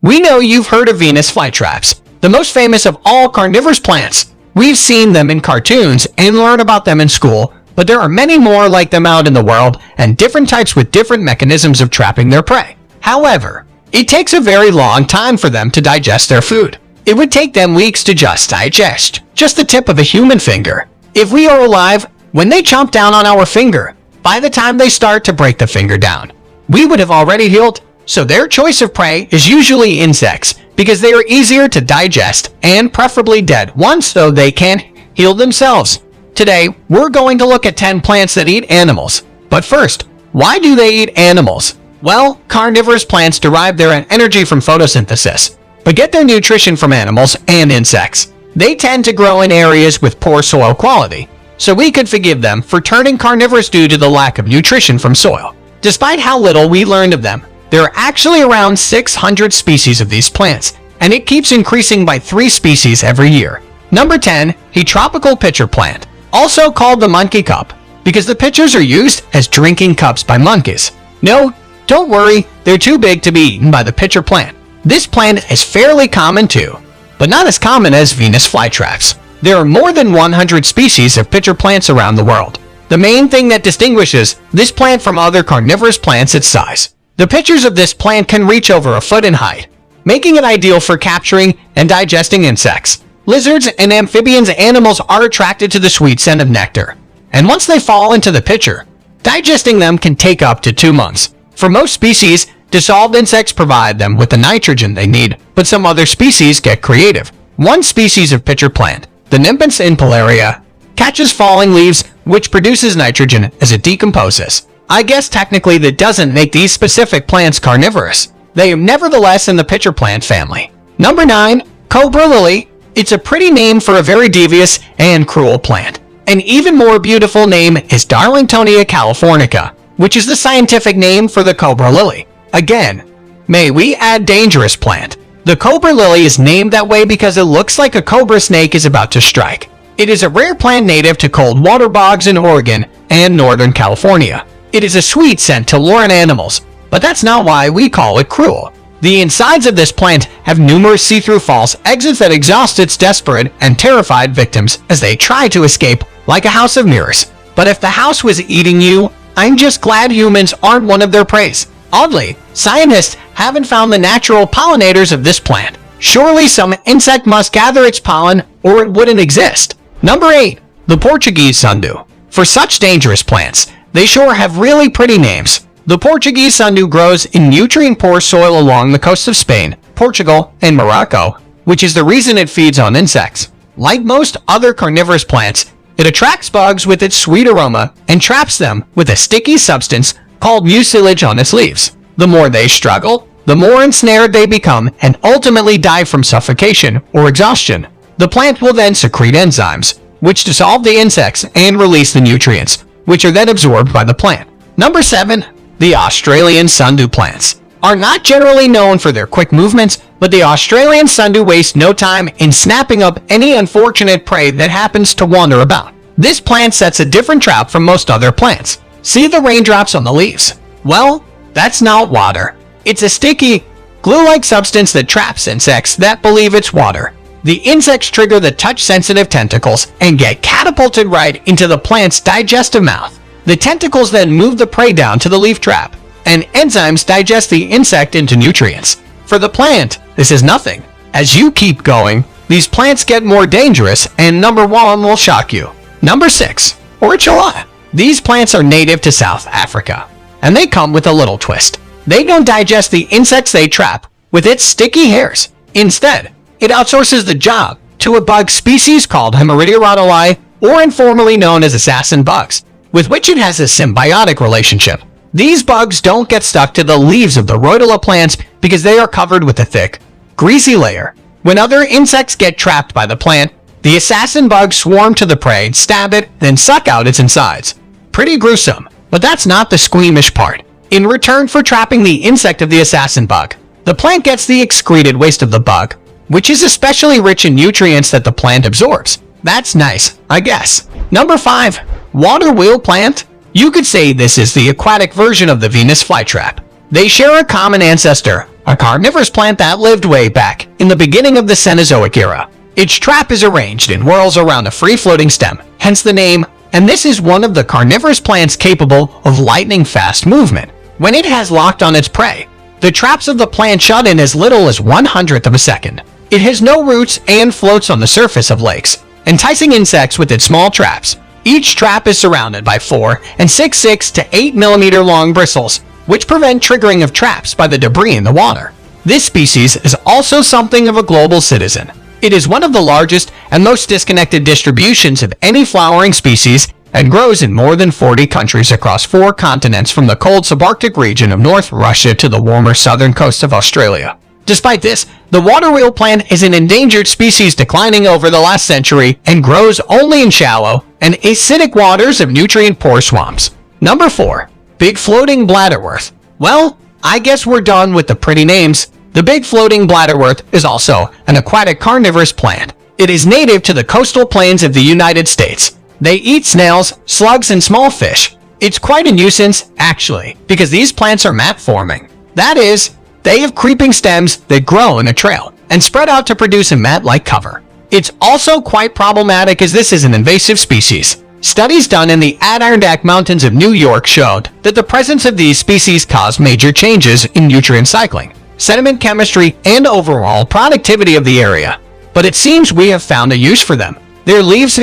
We know you've heard of Venus flytraps, the most famous of all carnivorous plants. We've seen them in cartoons and learned about them in school, but there are many more like them out in the world and different types with different mechanisms of trapping their prey. However, it takes a very long time for them to digest their food. It would take them weeks to just digest just the tip of a human finger. If we are alive, when they chomp down on our finger, by the time they start to break the finger down, we would have already healed. So their choice of prey is usually insects because they are easier to digest and preferably dead ones so they can heal themselves. Today, we're going to look at 10 plants that eat animals. But first, why do they eat animals? Well, carnivorous plants derive their energy from photosynthesis, but get their nutrition from animals and insects. They tend to grow in areas with poor soil quality, so we could forgive them for turning carnivorous due to the lack of nutrition from soil. Despite how little we learned of them, there are actually around 600 species of these plants, and it keeps increasing by 3 species every year. Number 10, Heterotropical pitcher plant, also called the monkey cup, because the pitchers are used as drinking cups by monkeys. No, don't worry, they're too big to be eaten by the pitcher plant. This plant is fairly common too, but not as common as Venus flytraps. There are more than 100 species of pitcher plants around the world. The main thing that distinguishes this plant from other carnivorous plants is its size. The pitchers of this plant can reach over a foot in height, making it ideal for capturing and digesting insects. Lizards and amphibians animals are attracted to the sweet scent of nectar, and once they fall into the pitcher, digesting them can take up to 2 months. For most species, dissolved insects provide them with the nitrogen they need, but some other species get creative. One species of pitcher plant, the Nympens inpalaria, catches falling leaves, which produces nitrogen as it decomposes. I guess technically that doesn't make these specific plants carnivorous. They are nevertheless in the pitcher plant family. Number 9, cobra lily. It's a pretty name for a very devious and cruel plant. An even more beautiful name is Darlingtonia californica, which is the scientific name for the cobra lily. Again, may we add dangerous plant. The cobra lily is named that way because it looks like a cobra snake is about to strike. It is a rare plant native to cold water bogs in Oregon and Northern California. It is a sweet scent to lure in animals, but that's not why we call it cruel. The insides of this plant have numerous see-through false exits that exhaust its desperate and terrified victims as they try to escape like a house of mirrors. But if the house was eating you, I'm just glad humans aren't one of their prey. Oddly, scientists haven't found the natural pollinators of this plant. Surely some insect must gather its pollen or it wouldn't exist. Number 8, the Portuguese sundew. For such dangerous plants, they sure have really pretty names. The Portuguese sundew grows in nutrient-poor soil along the coast of Spain, Portugal, and Morocco, which is the reason it feeds on insects. Like most other carnivorous plants, it attracts bugs with its sweet aroma and traps them with a sticky substance called mucilage on its leaves. The more they struggle, the more ensnared they become and ultimately die from suffocation or exhaustion. The plant will then secrete enzymes, which dissolve the insects and release the nutrients, which are then absorbed by the plant. Number 7, the Australian sundew plants are not generally known for their quick movements, but the Australian sundew wastes no time in snapping up any unfortunate prey that happens to wander about. This plant sets a different trap from most other plants. See the raindrops on the leaves? Well, that's not water. It's a sticky, glue-like substance that traps insects that believe it's water. The insects trigger the touch-sensitive tentacles and get catapulted right into the plant's digestive mouth. The tentacles then move the prey down to the leaf trap, and enzymes digest the insect into nutrients. For the plant, this is nothing. As you keep going, these plants get more dangerous, and number 1 will shock you. Number 6, Orchula. These plants are native to South Africa, and they come with a little twist. They don't digest the insects they trap with its sticky hairs. Instead, it outsources the job to a bug species called Hemorrhoidia rotuli, or informally known as assassin bugs, with which it has a symbiotic relationship. These bugs don't get stuck to the leaves of the rotula plants because they are covered with a thick, greasy layer. When other insects get trapped by the plant, the assassin bugs swarm to the prey, stab it, then suck out its insides. Pretty gruesome, but that's not the squeamish part. In return for trapping the insect of the assassin bug, the plant gets the excreted waste of the bug, which is especially rich in nutrients that the plant absorbs. That's nice, I guess. Number 5, water wheel plant. You could say this is the aquatic version of the Venus flytrap. They share a common ancestor, a carnivorous plant that lived way back in the beginning of the Cenozoic era. Its trap is arranged in whorls around a free-floating stem, hence the name, and this is one of the carnivorous plants capable of lightning-fast movement. When it has locked on its prey, the traps of the plant shut in as little as 1/100th of a second. It has no roots and floats on the surface of lakes, enticing insects with its small traps. Each trap is surrounded by 4 and 6 to 8 millimeter long bristles, which prevent triggering of traps by the debris in the water. This species is also something of a global citizen. It is one of the largest and most disconnected distributions of any flowering species and grows in more than 40 countries across 4 continents, from the cold subarctic region of North Russia to the warmer southern coast of Australia. Despite this, the water wheel plant is an endangered species, declining over the last century and grows only in shallow and acidic waters of nutrient-poor swamps. Number 4. Big Floating Bladderwort. Well, I guess we're done with the pretty names. The big floating bladderwort is also an aquatic carnivorous plant. It is native to the coastal plains of the United States. They eat snails, slugs, and small fish. It's quite a nuisance, actually, because these plants are mat-forming. That is, they have creeping stems that grow in a trail and spread out to produce a mat-like cover. It's also quite problematic as this is an invasive species. Studies done in the Adirondack Mountains of New York showed that the presence of these species caused major changes in nutrient cycling, sediment chemistry, and overall productivity of the area. But it seems we have found a use for them. Their leaves,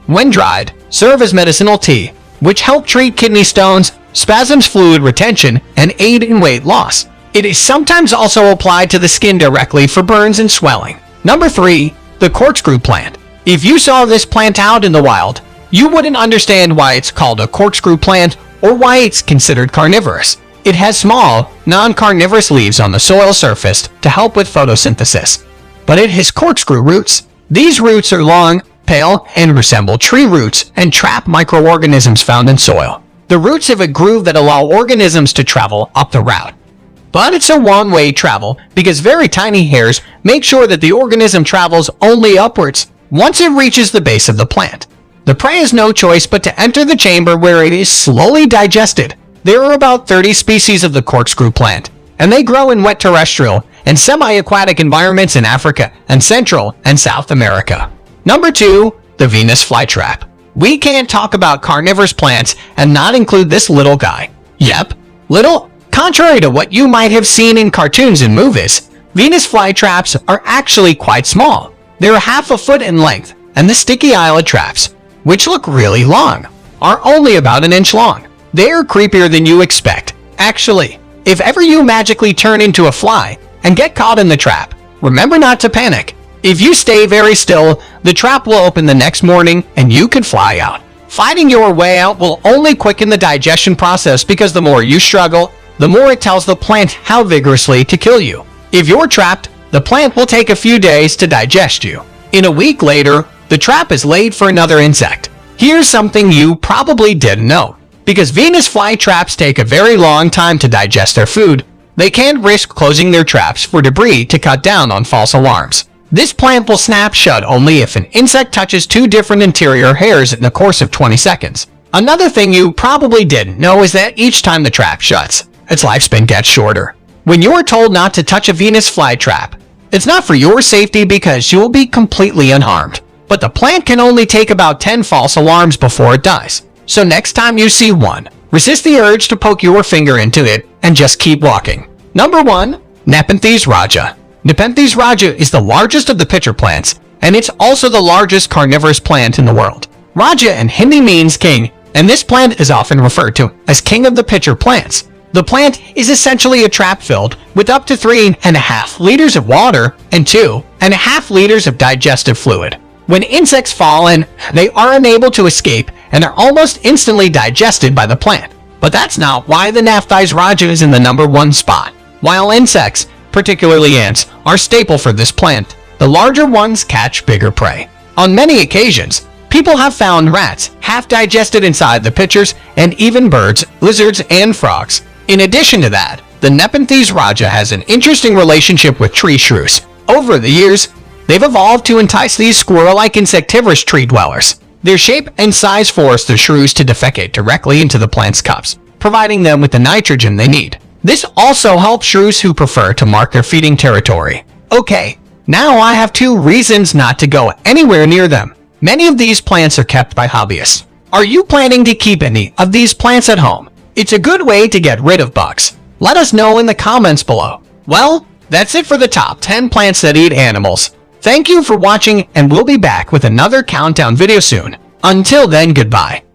when dried, serve as medicinal tea, which help treat kidney stones, spasms, fluid retention, and aid in weight loss. It is sometimes also applied to the skin directly for burns and swelling. Number 3. The corkscrew plant. If you saw this plant out in the wild, you wouldn't understand why it's called a corkscrew plant or why it's considered carnivorous. It has small, non-carnivorous leaves on the soil surface to help with photosynthesis. But it has corkscrew roots. These roots are long, pale, and resemble tree roots and trap microorganisms found in soil. The roots have a groove that allow organisms to travel up the route. But it's a one-way travel because very tiny hairs make sure that the organism travels only upwards once it reaches the base of the plant. The prey has no choice but to enter the chamber where it is slowly digested. There are about 30 species of the corkscrew plant, and they grow in wet terrestrial and semi-aquatic environments in Africa and Central and South America. Number 2. The Venus flytrap. We can't talk about carnivorous plants and not include this little guy. Yep, little. Contrary to what you might have seen in cartoons and movies, Venus flytraps are actually quite small. They're half a foot in length, and the sticky eyelid traps, which look really long, are only about an inch long. They're creepier than you expect. Actually, if ever you magically turn into a fly and get caught in the trap, remember not to panic. If you stay very still, the trap will open the next morning and you can fly out. Fighting your way out will only quicken the digestion process because the more you struggle, the more it tells the plant how vigorously to kill you. If you're trapped, the plant will take a few days to digest you. In a week later, the trap is laid for another insect. Here's something you probably didn't know. Because Venus flytraps take a very long time to digest their food, they can't risk closing their traps for debris to cut down on false alarms. This plant will snap shut only if an insect touches 2 different interior hairs in the course of 20 seconds. Another thing you probably didn't know is that each time the trap shuts, its lifespan gets shorter. When you are told not to touch a Venus flytrap, it's not for your safety because you will be completely unharmed. But the plant can only take about 10 false alarms before it dies. So next time you see one, resist the urge to poke your finger into it and just keep walking. Number 1. Nepenthes raja. Nepenthes raja is the largest of the pitcher plants, and it's also the largest carnivorous plant in the world. Raja in Hindi means king, and this plant is often referred to as king of the pitcher plants. The plant is essentially a trap filled with up to 3.5 liters of water and 2.5 liters of digestive fluid. When insects fall in, they are unable to escape and are almost instantly digested by the plant. But that's not why the Nepenthes raja is in the number 1 spot. While insects, particularly ants, are staple for this plant, the larger ones catch bigger prey. On many occasions, people have found rats half digested inside the pitchers, and even birds, lizards, and frogs. In addition to that, the Nepenthes raja has an interesting relationship with tree shrews. Over the years, they've evolved to entice these squirrel-like insectivorous tree dwellers. Their shape and size force the shrews to defecate directly into the plant's cups, providing them with the nitrogen they need. This also helps shrews who prefer to mark their feeding territory. Okay, now I have 2 reasons not to go anywhere near them. Many of these plants are kept by hobbyists. Are you planning to keep any of these plants at home? It's a good way to get rid of bugs. Let us know in the comments below. Well, that's it for the top 10 plants that eat animals. Thank you for watching, and we'll be back with another countdown video soon. Until then, goodbye.